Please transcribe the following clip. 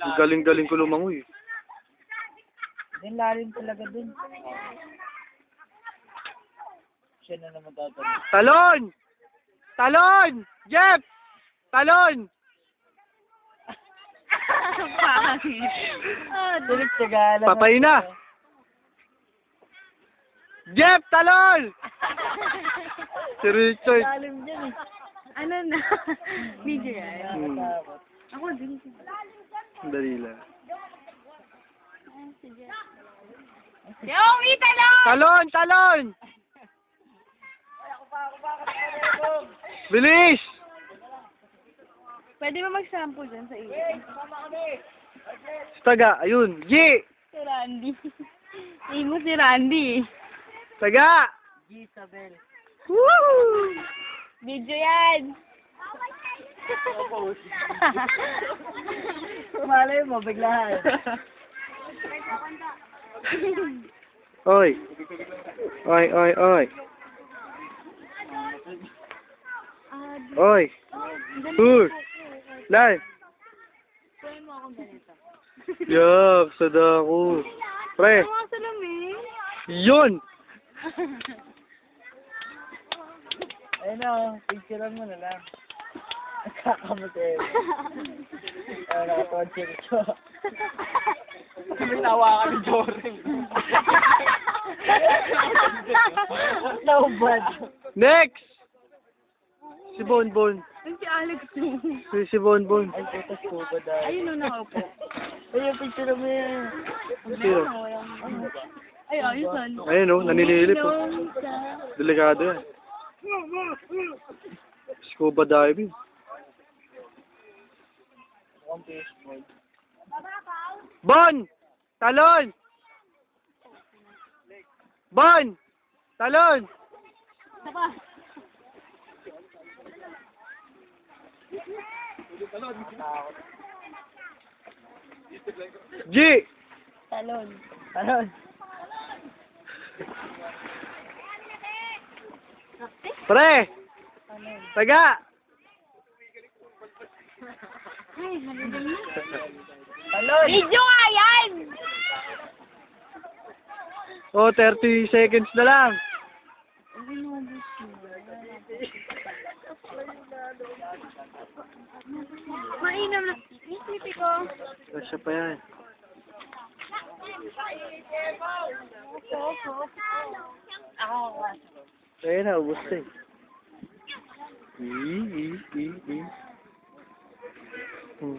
Galing-galing ko lumangoy. Yung lalim talaga dun. Siya na naman tatanong. Talon! Talon! Jeff! Talon! Pangit. Tulit Tagalog. Papay na! Jeff! Talon! Si Richard. Lalim dyan eh. Ano na? Video yan. Nakatakot. Ako din. Dali lang. Yomi, talon! Talon! Talon! Bilis! Pwede ba mag-sample dyan sa iyo? Taga, ayun. G! Si Randy. Imo si Randy. Taga! Gisabel. Woo! Video yan. Malay mo, biglaan. Oy! Oy, oy, oy! Oy! Tur! Lan! Kunin mo akong ganito. Yak, sada ko. Pre! Ano nga salamin? Yun! Ayun o, picturean mo na lang. Nakakamute. Ayun, nakatonsing ko. Nawa ka ni Joren. Naubad. Next! Si Bonbon. Ay, si Alex yun. Si Bonbon. Ay, putas ko ba dahil? Ayun o, nakaupo. Ayun, picture mo yan. Sino? Ay, ayun. Ayun o, naninilip o. Delikado yan. Scuba diving. Mukhang baseball. Bon! Talon! Bon! Talon! Sapa. G! Talon. Talon. Pre! Taga! Ay, halidan na. Talon. Video nga yan! O, 30 seconds na lang. Mainam na. Isipi ko. Kasya pa yan. Ayun na, ubos na eh. Hmm.